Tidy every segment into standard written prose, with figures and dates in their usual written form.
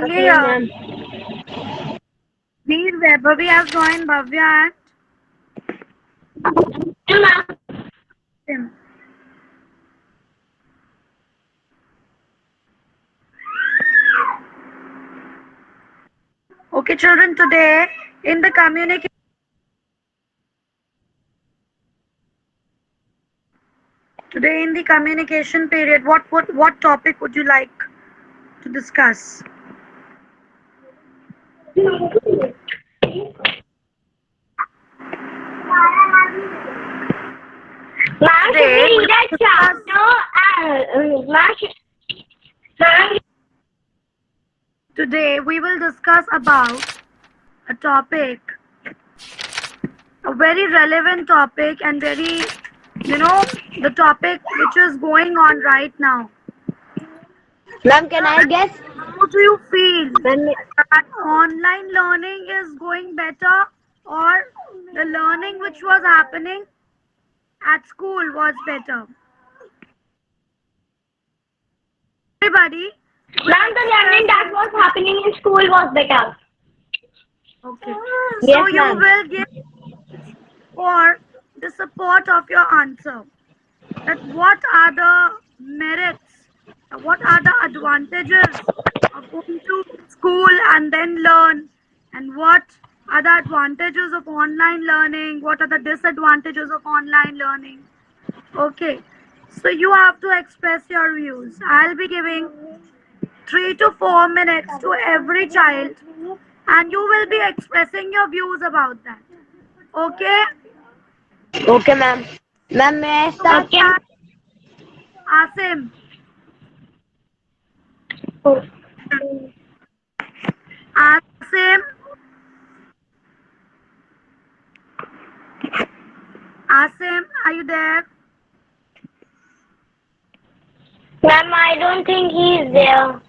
Okay, Veer Vaibhavi has joined Bhavya and Tim. Okay, children, today in the communication period, what topic would you like to discuss? Ma'am, should Today we we read a will discuss. chapter? Ma'am, Today we will discuss about a topic, a very relevant topic and very, the topic which is going on right now. Ma'am, can I guess? How do you feel Ma'am, that online learning is going better or the learning which was happening at school was better? Everybody will ma'am, the learning that express. was happening in school was better. Okay. So yes, you ma'am. will give for the support of your answer. That what are the merits, what are the advantages of going to school and then learn, and what are the advantages of online learning, what are the disadvantages of online learning. Okay, so you have to express your views. I'll be giving 3 to 4 minutes to every child, and you will be expressing your views about that. Okay, Okay, ma'am. Ma'am, may I so with start? Okay. that, Asim, Oh. Asim, Asim, are you there? Ma'am, I don't think he is there.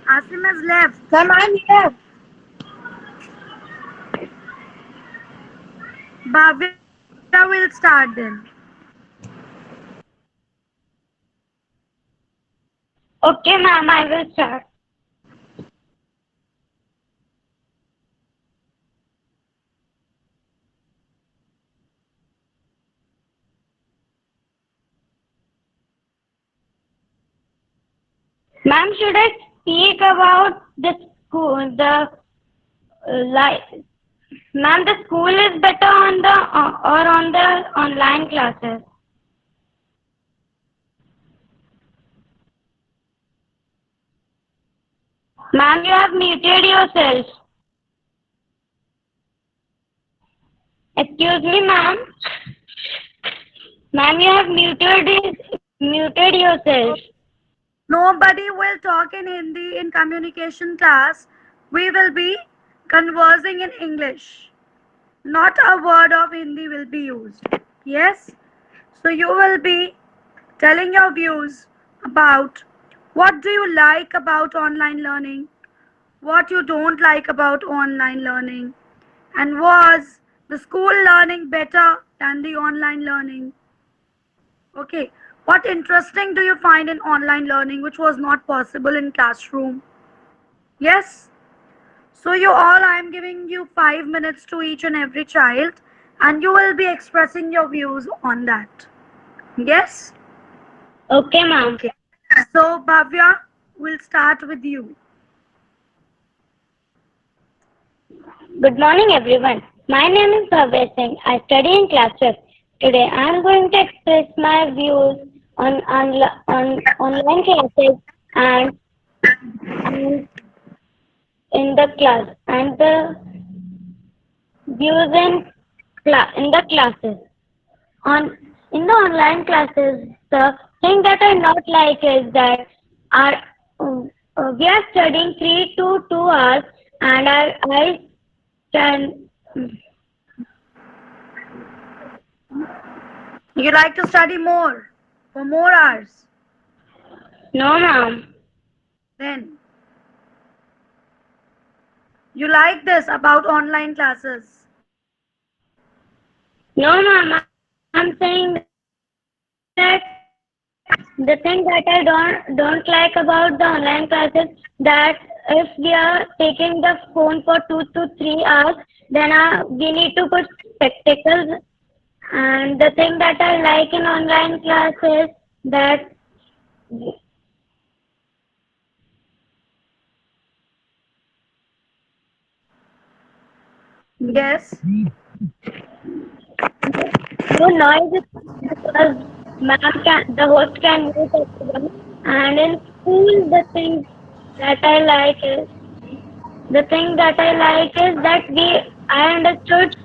Asim has left. Ma'am, I'm here. Bhavya will start then. Okay, ma'am, I will start. Ma'am, should I speak about the school, like, ma'am, the school is better on the or on the online classes? Ma'am, you have muted yourself. Excuse me, ma'am. Ma'am, you have muted yourself. Nobody will talk in Hindi in communication class. We will be conversing in English. Not a word of Hindi will be used. Yes? So you will be telling your views about what do you like about online learning, what you don't like about online learning, and was the school learning better than the online learning? Okay, what interesting do you find in online learning which was not possible in classroom? Yes? So you all, I am giving you 5 minutes to each and every child and you will be expressing your views on that. Yes? Okay, ma'am. Okay. So Bhavya, we'll start with you. Good morning, everyone. My name is Bhavya Singh. I study in class 12. Today, I am going to express my views on online classes and, and in the class and the views in the classes. On in the online classes, the thing that I not like is that our we are studying 3 to 2 hours, and I can. You like to study more for more hours. No, ma'am. Then you like this about online classes. No, ma'am. I'm saying that the thing that I don't like about the online classes, that if we are taking the phone for 2 to 3 hours, then we need to put spectacles. And the thing that I like in online class is that Yes. no noise is because the host can mute everyone. And in school, that I like is the thing that I like is that I understood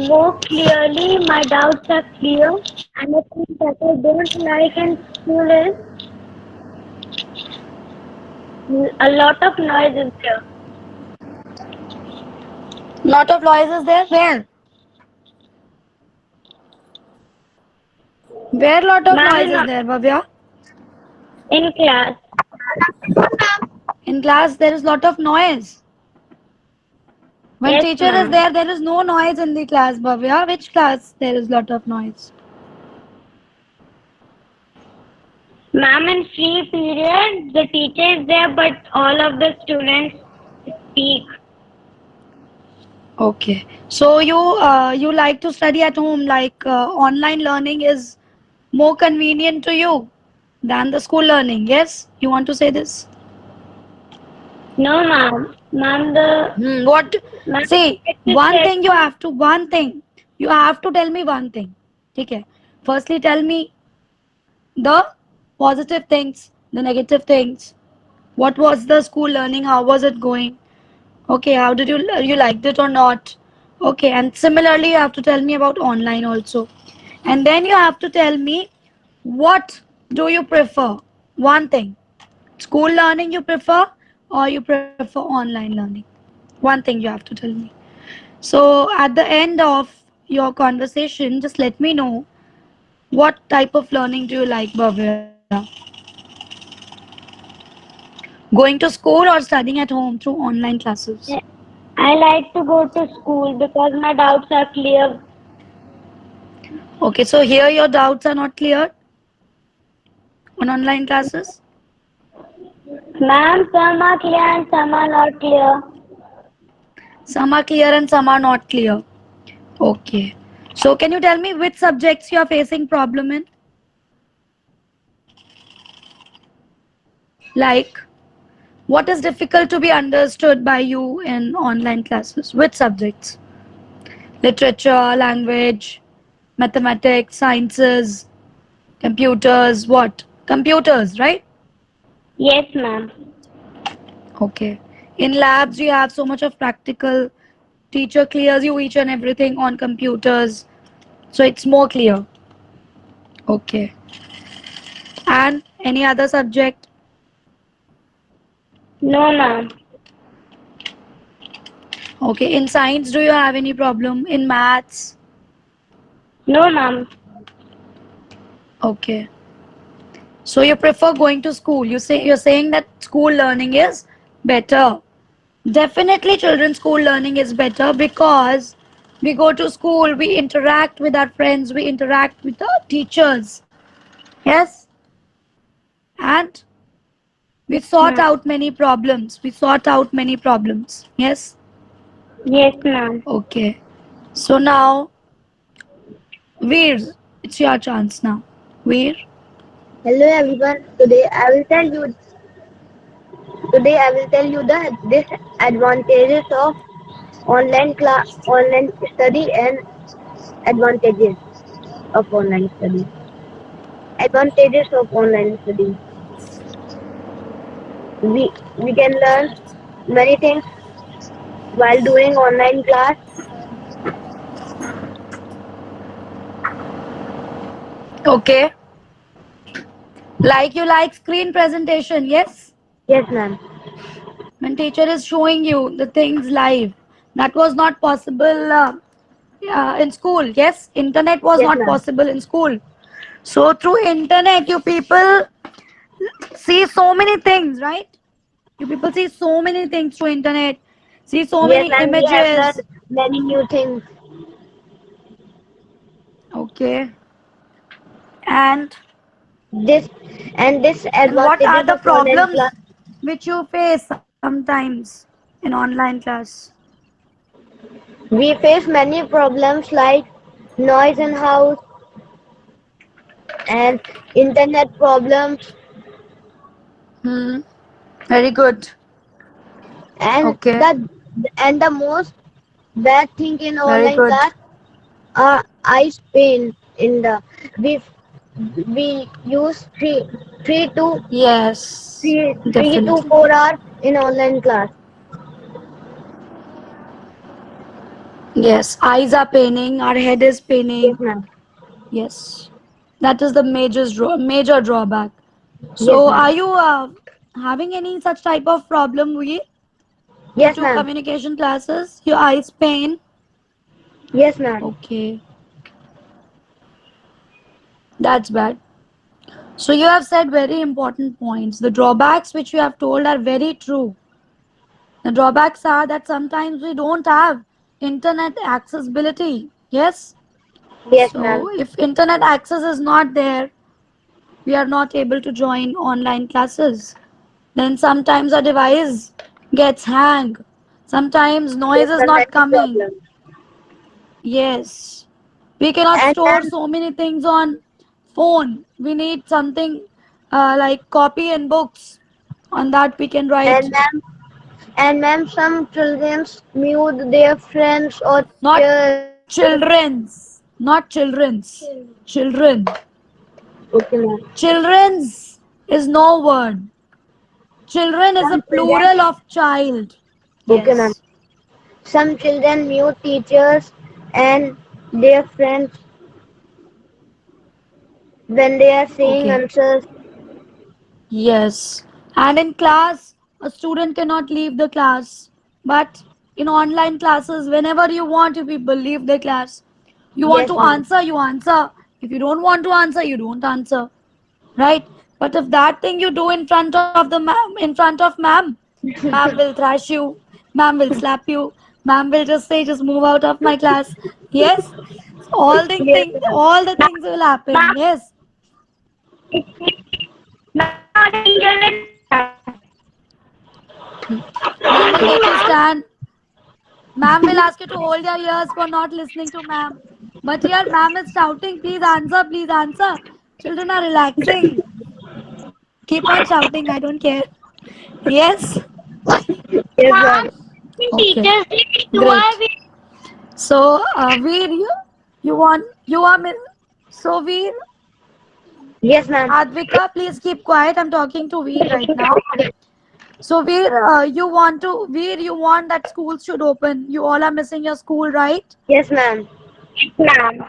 more clearly. My doubts are clear, and the thing that I don't like in school is a lot of noise is there. Lot of noise is there. Where? Where lot of Ma'am, noise is there, Bhavya? in class, In class, there is lot of noise. When yes, teacher is ma'am. there, there is no noise in the class, Bhavya. Which class there is lot of noise? Ma'am, in free period, the teacher is there, but all of the students speak. Okay. So you like to study at home, like online learning is more convenient to you than the school learning. Yes, you want to say this? No, ma'am. What? Ma'am, See, teacher said, one thing. You have to tell me one thing. Okay. Firstly, tell me the positive things, the negative things. What was the school learning? How was it going? Okay, how did you liked it or not? Okay, and similarly, you have to tell me about online also. And then you have to tell me what do you prefer? One thing. School learning you prefer or you prefer online learning? One thing you have to tell me. So at the end of your conversation, just let me know what type of learning do you like, Bhavya? Going to school or studying at home through online classes? I like to go to school because my doubts are clear. Okay, so here your doubts are not clear on online classes? Ma'am, some are clear and some are not clear. Some are clear and some are not clear. Okay. So can you tell me which subjects you are facing problem in? Like what is difficult to be understood by you in online classes? Which subjects? Literature, language, mathematics, sciences, computers, what? Computers, right? Yes, ma'am. Okay. In labs, you have so much of practical. Teacher clears you each and everything on computers. So it's more clear. Okay. And any other subject? No, ma'am. Okay. In science, do you have any problem? In maths? No, ma'am. Okay. So you prefer going to school. You're saying that school learning is better. Definitely children's school learning is better because we go to school, we interact with our friends, we interact with our teachers. Yes? And we Yes, sort ma'am. out many problems. We sort out many problems. Yes? Yes, ma'am. Okay. So now, Veer, it's your chance now. Veer? Hello everyone. Today I will tell you the disadvantages of online study and advantages of online study. Advantages of online study. We can learn many things while doing online class. Okay. Like you like screen presentation, yes? Yes, ma'am. When teacher is showing you the things live. That was not possible in school. Yes, internet was Yes, not ma'am. possible in school. So through internet, you people see so many things, right? You people see so many things through internet. See so Yes, many ma'am. We have learned images. many new things. Okay. And This and and what are disadvantages the of online problems class. which you face? sometimes in online class? We face many problems like noise in house and internet problems, Hmm. Very good. and Okay. the most bad thing in Very online good. class are eyes pain in the we we use Yes. 3 to Definitely. 4 hours in online class. Yes. Eyes are paining. Our head is Yes, paining. ma'am. Yes. That is the major drawback. Yes, So, are ma'am. you having any such type of problem with due Yes, to ma'am. communication classes? Your eyes pain? Yes, ma'am. Okay, that's bad. So you have said very important points. The drawbacks which you have told are very true. The drawbacks are that sometimes we don't have internet accessibility. Yes. Yes, ma'am. So if internet access is not there, we are not able to join online classes. Then sometimes our device gets hang. Sometimes noise Yes, is ma'am. not Many coming. problems. Yes. We cannot And store ma'am, so many things on phone. We need something like copy and books. On that we can and write. ma'am, some children mute their friends or Not teachers. children's. Not children's. Children. Okay, ma'am. Children's is no word. Children is a Some children. plural of child. Okay, ma'am. Yes. Some children mute teachers and their friends when they are saying Okay. answers. Yes. And in class, a student cannot leave the class. But in online classes, whenever you want, you people leave the class. You want Yes, to ma'am. answer, you answer. If you don't want to answer, you don't answer. Right? But if that thing you do in front of the ma'am, in front of ma'am will thrash you, ma'am will slap you, ma'am will just say, just move out of my class. Yes? Yes, ma'am. All the things will happen. Ma'am, Yes. ma'am, not internet. Ma'am will make you stand. Ma'am will ask you to hold your ears for not listening to ma'am. But here ma'am is shouting, please answer, please answer. Children are relaxing. Keep on shouting, I don't care. Yes? Yes, Ma'am, ma'am. Okay, teachers do I great. So, Veer, you are, so Veer, Yes, ma'am. Advika, please keep quiet. I'm talking to Veer right now. So, Veer, Veer, you want that schools should open. You all are missing your school, right? Yes, ma'am. ma'am.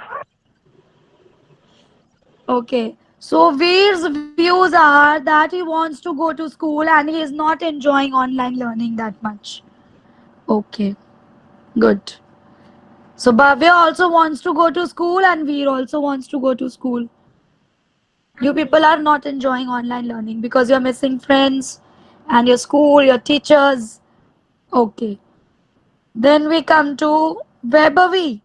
Okay. So Veer's views are that he wants to go to school and he is not enjoying online learning that much. Okay, good. So Bhavya also wants to go to school and Veer also wants to go to school. You people are not enjoying online learning because you're missing friends and your school, your teachers. Okay. Then we come to Vaibhavi.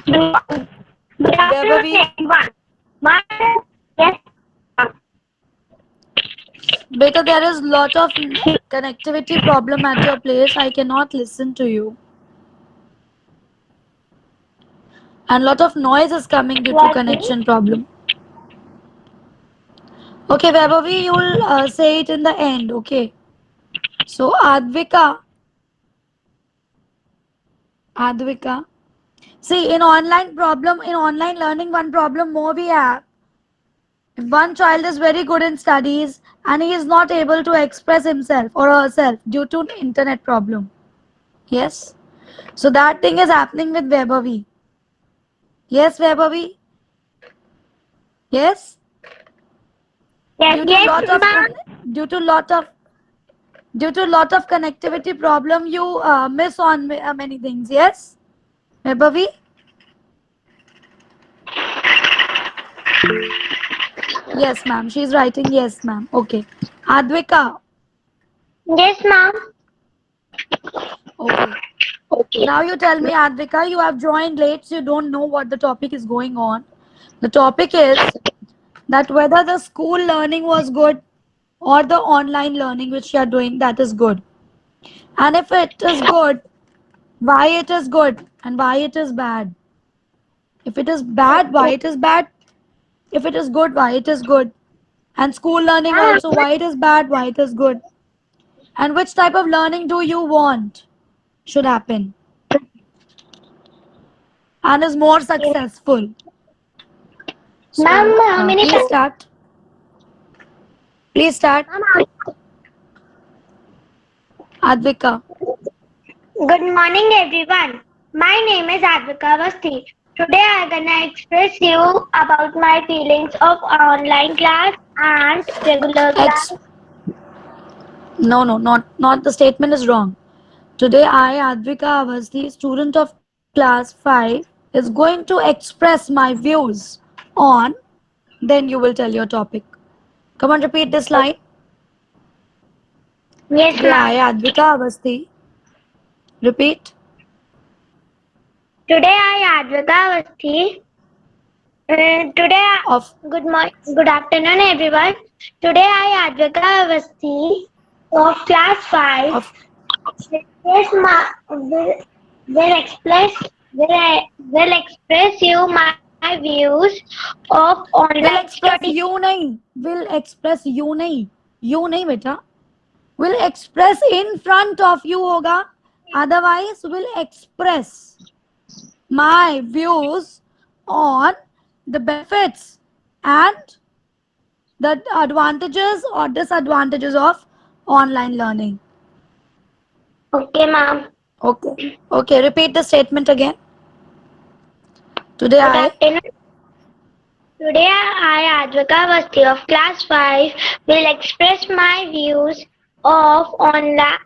Good afternoon, Vaibhavi, everyone. My yes, beta, there is lot of connectivity problem at your place. I cannot listen to you. And lot of noise is coming due to what is? connection problem. Okay, Vaibhavi, you will say it in the end. Okay. So Advika. See, in online learning, one problem more we have. If one child is very good in studies and he is not able to express himself or herself due to internet problem. Yes. So that thing is happening with Vaibhavi. Yes, Vaibhavi. Yes. Yes, Due to yes, lot of ma'am. due to lot of due to lot of connectivity problem, you miss on many things. Yes, Vaibhavi. Yes, ma'am. She's writing. Yes, ma'am. Okay. Advika. Yes, ma'am. Okay. Okay. Now you tell me, Advika. You have joined late, so you don't know what the topic is going on. The topic is that whether the school learning was good or the online learning which you are doing, that is good? And if it is good, why it is good and why it is bad? If it is bad, why it is bad? If it is good, why it is good? And school learning also, why it is bad, why it is good? And which type of learning do you want should happen and is more successful? So, Ma'am, how many please start. Please start, Advika. Good morning, everyone. My name is Advika Avasthi. Today I'm gonna express you about my feelings of online class and regular class. Ex- no, not the statement is wrong. Today I, Advika Avasthi, student of class 5, is going to express my views on, then you will tell your topic. Come on, repeat this line. Yes, Today I, ma'am. Advika Avasthi, repeat. Today I, Advika Avasthi. Of Good afternoon, everyone. Today I, Advika Avasthi of class 5, of will express will express you my views of online will study. express you nahi. Will express you nahi. You nahi beta. Will express in front of you hoga. Otherwise will express my views on the benefits and the advantages or disadvantages of online learning. Okay, ma'am. Okay. Okay, repeat the statement again. Today Good I afternoon. Today I, Advika Avasthi of class 5, will express my views of online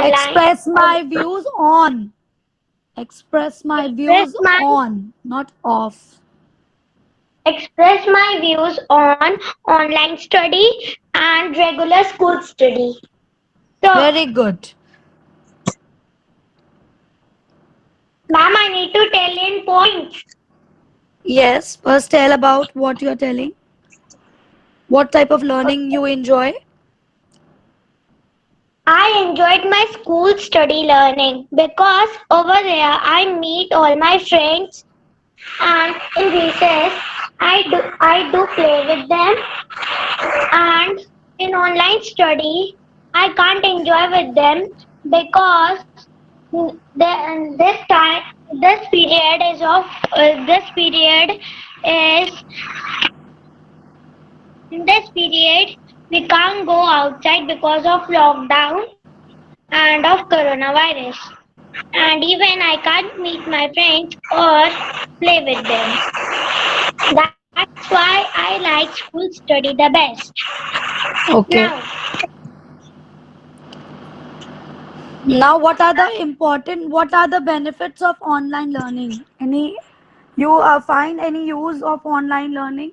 express my views on. Express my express views my on, not off. express my views on online study and regular school study. So, Very good. ma'am, I need to tell in points. Yes, first tell about what you're telling. What type of learning you enjoy? I enjoyed my school study learning because over there I meet all my friends and in recess I do play with them, and in online study I can't enjoy with them because this period is in this period we can't go outside because of lockdown and of coronavirus, and even I can't meet my friends or play with them. That's why I like school study the best. Okay. Now, Now, what are the benefits of online learning? Any, you find any use of online learning?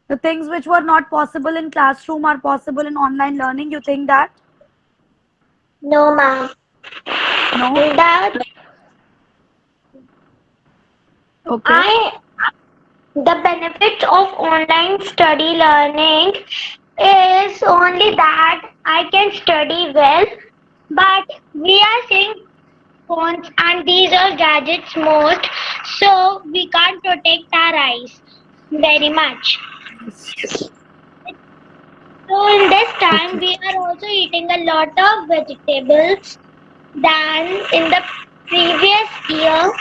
The things which were not possible in classroom are possible in online learning. You think that? no, ma'am. No? That Okay. I the benefit of online study learning is only that I can study well, but we are seeing phones and these are gadgets most, so we can't protect our eyes very much. Yes. So in this time Okay. we are also eating a lot of vegetables than in the previous year.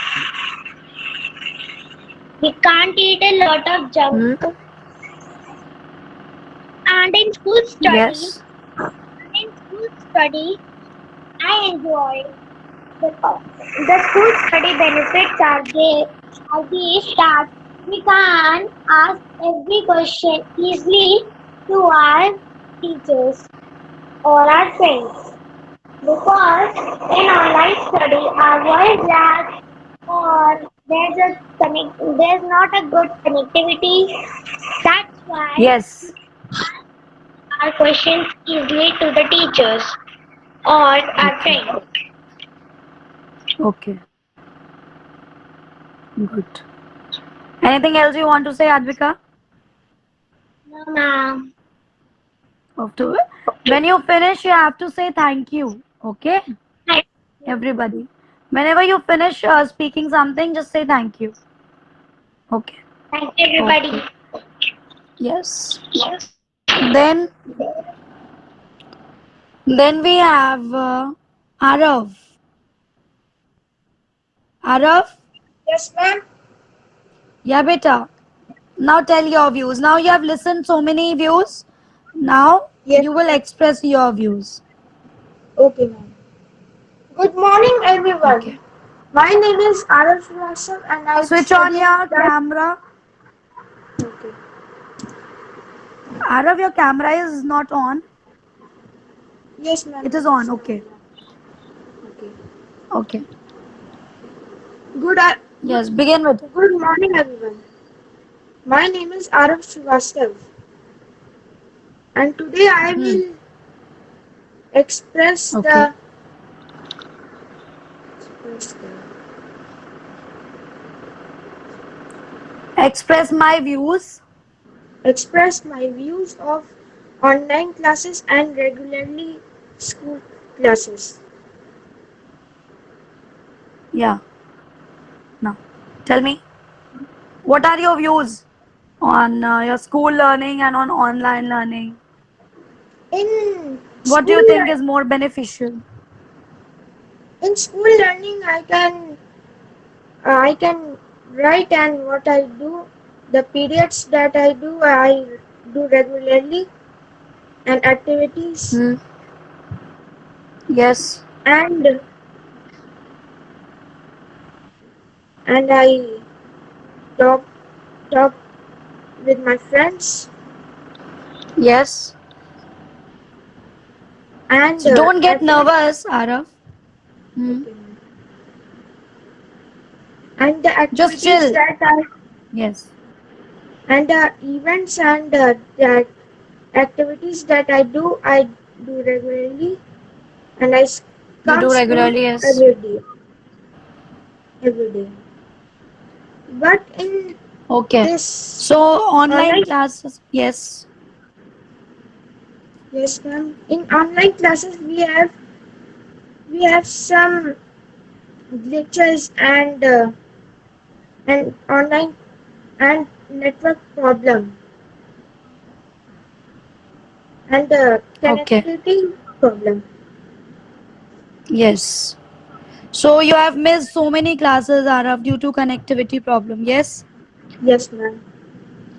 We can't eat a lot of junk Hmm? food. And Yes. in school study, I enjoy the school study benefits are these that we can ask every question easily to our teachers or our friends. Because in online study, our voice lag or there's not a good connectivity. That's why Yes. our questions easily to the teachers or our Okay. friends. Okay. Good. Anything else you want to say, Advika? No, ma'am. After, when you finish, you have to say thank you. Okay, Thank everybody. Whenever you finish speaking something, just say thank you. Okay. you, everybody. Okay. Yes. Then, then we have Arav. Arav, Yes, ma'am. yeah, beta. Now tell your views. Now you have listened so many views. Now Yes. you will express your views. Okay, ma'am. Good morning, everyone. Okay. My name is Arav Srivastava and I Switch on study in your class. camera. Okay. Arav, your camera is not on. Yes, ma'am. It is It on. is on. Okay. Okay. Okay. Good, uh, good, Yes. Begin with it. good morning, everyone. My name is Arav Srivastava and today I Hmm. will express Okay. express the Express my views. express my views of online classes and regularly school classes. Yeah. Now, tell me, what are your views on your school learning and on online learning? In What do school you think is more beneficial? in school learning, I can write and what I do, the periods that I do regularly and activities Hmm. Yes. and I talk talk with my friends Yes. and So don't get activity. nervous, Arav. Hmm. Okay, ma'am. And the Just activities chill. that I Yes. and the events and the activities that I do regularly and You come do school regularly, yes. every day, every day. But in Okay. this So online online, classes, yes. yes, ma'am. In online classes, we have some glitches and online and network problem and Okay. connectivity problem. Yes. So you have missed so many classes, Arav, due to connectivity problem. Yes. Yes, ma'am.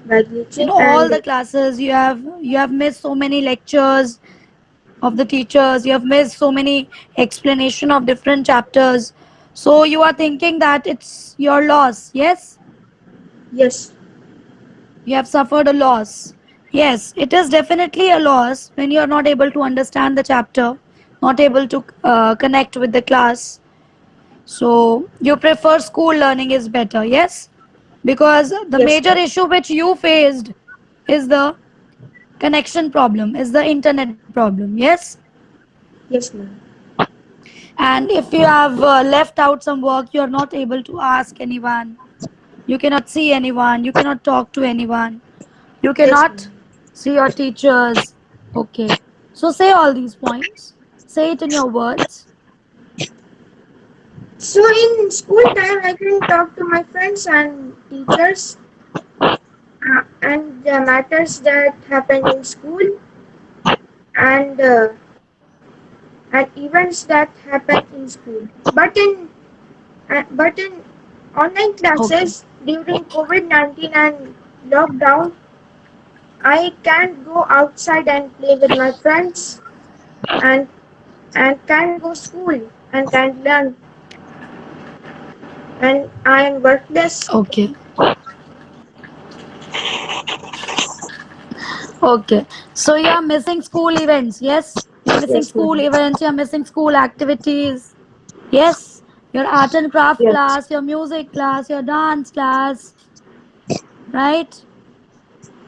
By In glitching all and the classes, you have missed so many lectures of the teachers. You have missed so many explanation of different chapters. So you are thinking that it's your loss. Yes. yes, You have suffered a loss. Yes, it is definitely a loss when you are not able to understand the chapter, not able to connect with the class. So you prefer school learning is better, yes? Because the yes, major issue which you faced is the connection problem, is the internet problem, yes? yes, ma'am. And if you have left out some work, you are not able to ask anyone, you cannot see anyone, you cannot talk to anyone, you Yes, cannot ma'am. see your teachers. Okay. So say all these points. Say it in your words. So in school time, I can talk to my friends and teachers and the matters that happen in school and and events that happen in school. But in online Okay. classes during COVID-19 and lockdown, I can't go outside and play with my friends and can't go school and can't learn and I am worthless. Okay. Okay. So you are missing school events. Yes. You're missing Yes, school ma'am. events. You're missing school activities. Yes. Your art and craft Yes. class, your music class, your dance class. Right?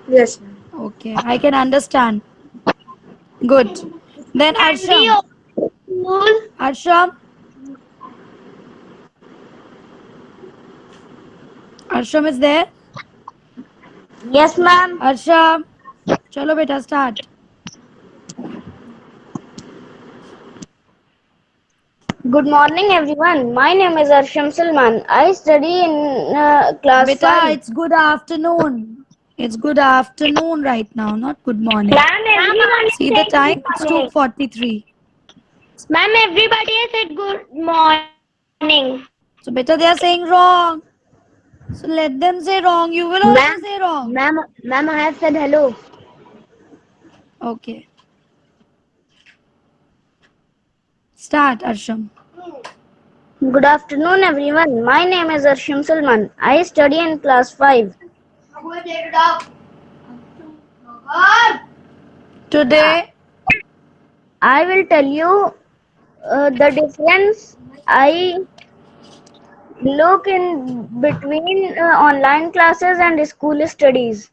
Yes, ma'am. Okay. I can understand. Good. Then Can we Arsham. open school? Arsham. Arsham is there. Yes, ma'am. Arsham. Chalo beta start. Good morning, everyone. My name is Arsham Salman. I study in class Beta, 5. it's good afternoon. It's good afternoon right now, not good morning. Ma'am, everyone is See the saying time? good It's morning. 2:43. Ma'am, everybody has said good morning. So beta, they are saying wrong. So let them say wrong. You will also say wrong. Ma'am, I have said hello. Okay. Start, Arsham. Good afternoon, everyone. My name is Arsham Salman. I study in class 5. Today, I will tell you the difference I look in between online classes and school studies.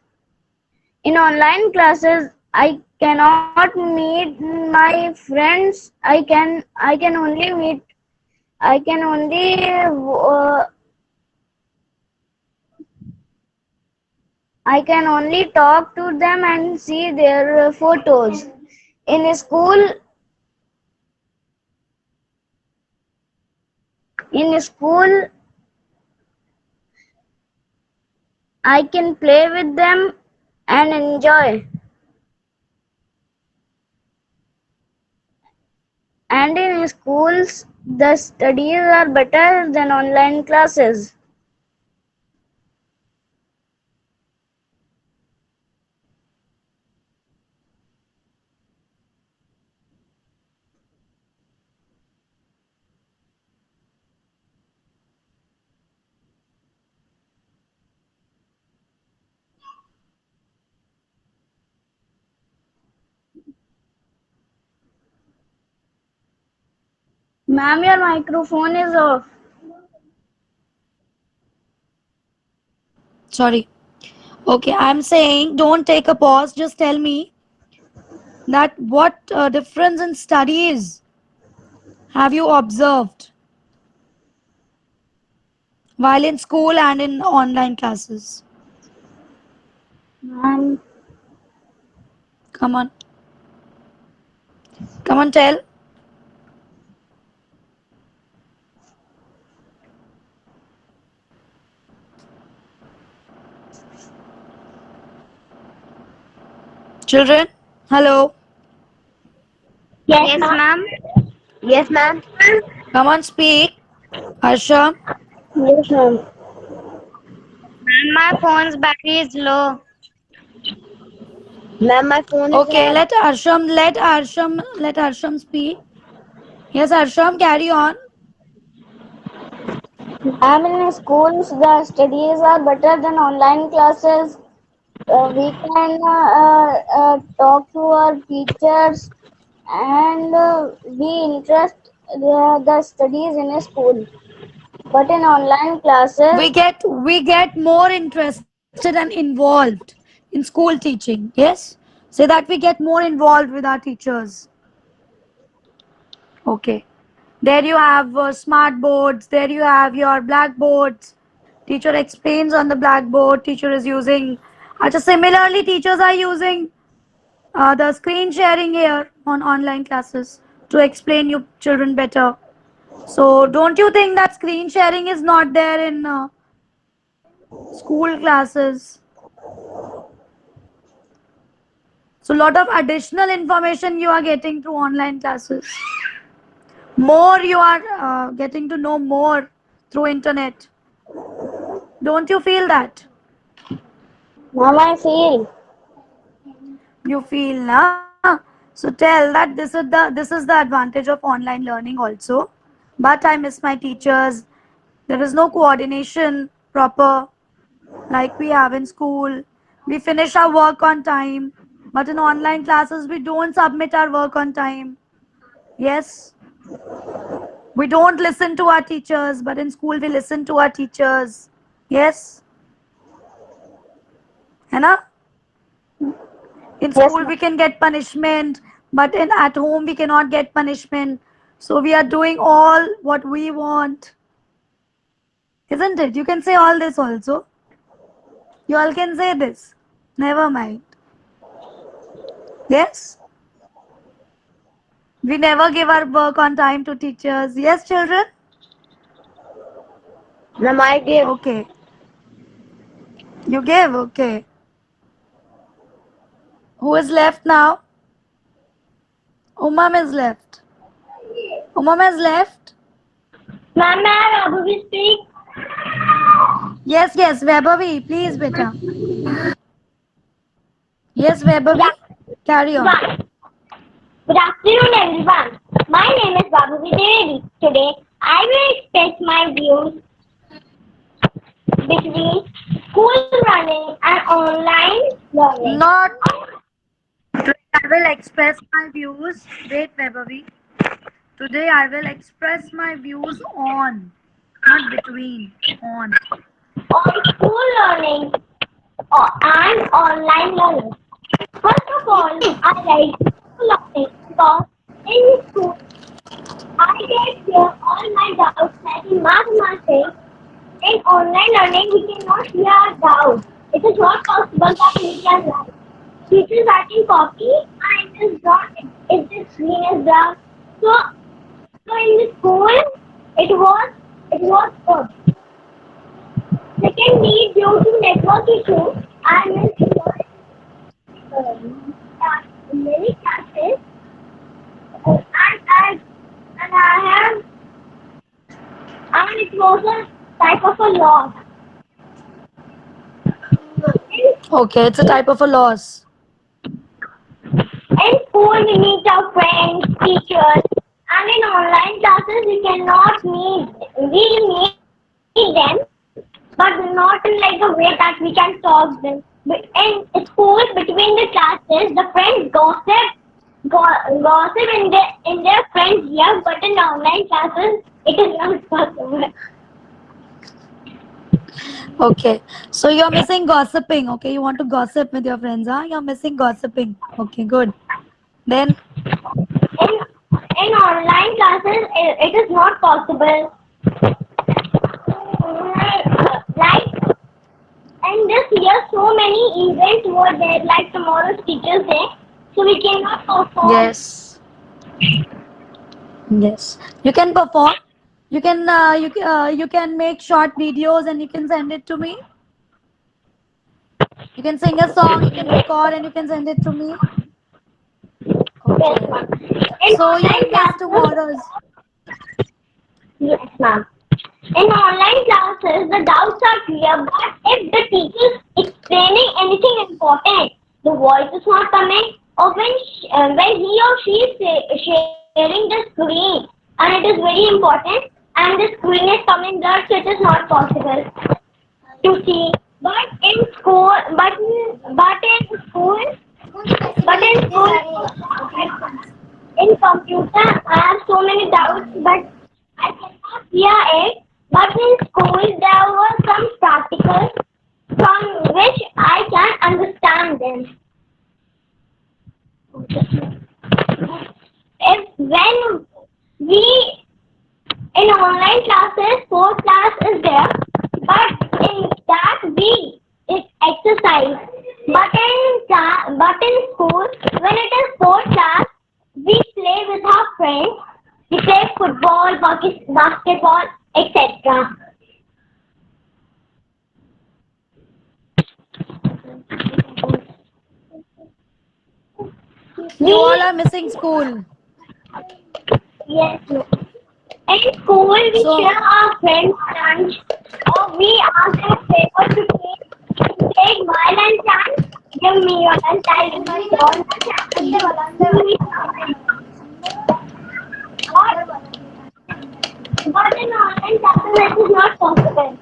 In online classes, I cannot meet my friends. I can only talk to them and see their photos. In school, in school, I can play with them and enjoy. And in schools, the studies are better than online classes. Ma'am, your microphone is off. sorry. Okay, I'm saying don't take a pause. Just tell me that what difference in studies have you observed while in school and in online classes? Ma'am, Come on. Come on, tell. Children, hello. yes, ma'am. Yes, ma'am. Come on, speak. Arsham. Yes, ma'am. My phone's battery is low. Ma'am, my phone is Okay, red. let Arsham speak. Yes, Arsham, carry on. Ma'am, in schools, the studies are better than online classes. We can talk to our teachers and we interest the studies in a school. But in online classes, We get more interested and involved in school teaching. Yes? Say that we get more involved with our teachers. Okay. There you have smart boards. There you have your blackboards. Teacher explains on the blackboard. Teacher is using. Similarly, teachers are using the screen sharing here on online classes to explain you children better. So, don't you think that screen sharing is not there in school classes? So, lot of additional information you are getting through online classes. More you are getting to know more through internet. Don't you feel that? ma'am, I feel. You feel, na? So tell that this is the advantage of online learning also. But I miss my teachers. There is no coordination proper like we have in school. We finish our work on time, but in online classes we don't submit our work on time. Yes, we don't listen to our teachers, but in school we listen to our teachers. Yes, है ना? In Yes, school ma'am. we can get punishment, but in at home we cannot get punishment. So we are doing all what we want. Isn't it? You can say all this also. You all can say this. Never mind. Yes? We never give our work on time to teachers. Yes, children? Ma'am, I gave. Okay. You gave? Okay. Who is left now? Umam is left. Umam has left? Ma'am, may I Abhi speak? Yes, yes. Vaibhavi, please, beta. Yes, Vaibhavi. Carry on. Good afternoon, everyone. My name is Babu Vijayedi. Today, I will express my views between school running and online learning. Not. I will express my views. Wait, Vaibhavi. Today I will express my views on, not between, on. On school learning and online learning. First of all, I like school learning because in school, I get clear all my doubts like in mathematics. In online learning, we cannot clear our doubts. It is not possible that we can write. Teachers writing copy and it is not, it is screen is brown. So in the school, it was good. Secondly, due to network issues, I missed many classes, and I have, and it was a type of a loss. Okay, it's a type of a loss. In school, we meet our friends, teachers, and in online classes, we cannot meet. We meet them, but not in like a way that we can talk them. But in school, between the classes, the friends gossip in their friends' ear, but in online classes, it is not possible. Okay, so you're missing gossiping. Okay, you want to gossip with your friends, huh? You're missing gossiping. Okay, good. Then, In online classes, it is not possible. Like and this year, so many events were there, like tomorrow's Teachers' Day, so we cannot perform. yes, yes, you can perform. You can make short videos and you can send it to me. You can sing a song. You can record and you can send it to me. Yes, Okay. ma'am. In So you online will miss classes, tomorrow's. yes, ma'am. In online classes, the doubts are clear, but if the teacher is explaining anything important, the voice is not coming, or when he or she is sharing the screen, and it is very important, and the screen is coming blurred, so it is not possible to see. But in school, in computer, I have so many doubts, but I cannot clear it. But in school, there were some practicals from which I can understand them. If when we in online classes, fourth class is there, but in that we is exercise. But in school, when it is fourth class, we play with our friends. We play football, basketball, etc. You all We are missing school. yes. In school, we So share our friends' lunch, or we ask their favor to take my lunch and give me your lunch. I give you your lunch. But in online classes, it is not possible.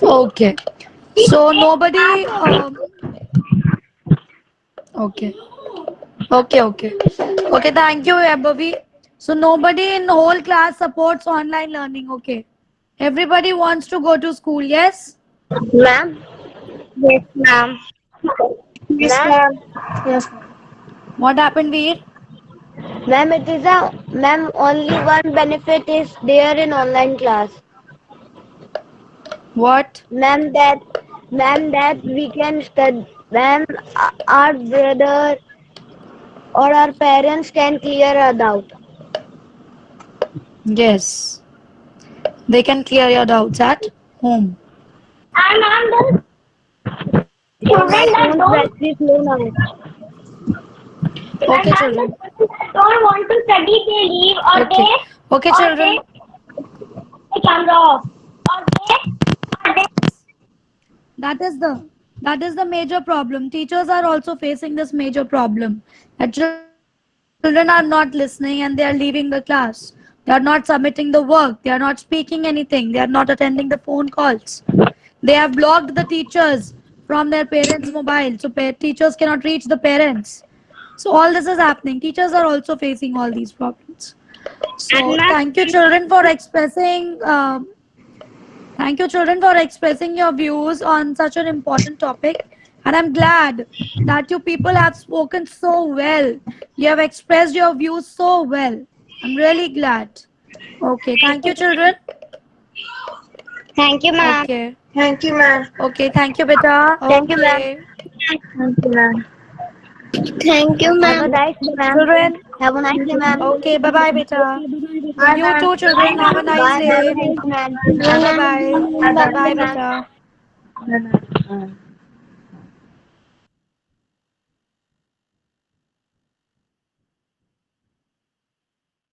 okay. So nobody. Okay. Okay. Okay. Okay. Thank you, Abhavi. So nobody in the whole class supports online learning. Okay. Everybody wants to go to school. Yes. Ma'am? Yes, ma'am. Yes, Ma'am? ma'am. Yes, ma'am. What happened, Veer? Ma'am, it is a ma'am. Only one benefit is there in online class. What? Ma'am, that we can study. Ma'am, our brother or our parents can clear a doubt. Yes. They can clear your doubts at home. And the children that don't practice low knowledge. Okay, And children. the children that don't want to study, they leave or Okay. Okay, children. they camera off. Or they That is the major problem. Teachers are also facing this major problem. That children are not listening and they are leaving the class. They are not submitting the work. They are not speaking anything. They are not attending the phone calls. They have blocked the teachers from their parents' mobile, so teachers cannot reach the parents. So all this is happening. Teachers are also facing all these problems. So and thank you, children, for expressing your views on such an important topic. And I'm glad that you people have spoken so well. You have expressed your views so well. I'm really glad. Okay, thank you, children. thank you, ma'am. Okay, Thank you, ma'am. okay, thank you, beta. Thank you, ma'am. Okay, Thank you, ma'am. Thank you, ma'am. Have a nice day, ma'am. children. Have a nice day, ma'am. Okay, bye bye, beta. Bye, You ma'am. too, children. Have a nice Bye, day. ma'am. Bye bye. Bye, Bye, ma'am. beta. Bye, ma'am.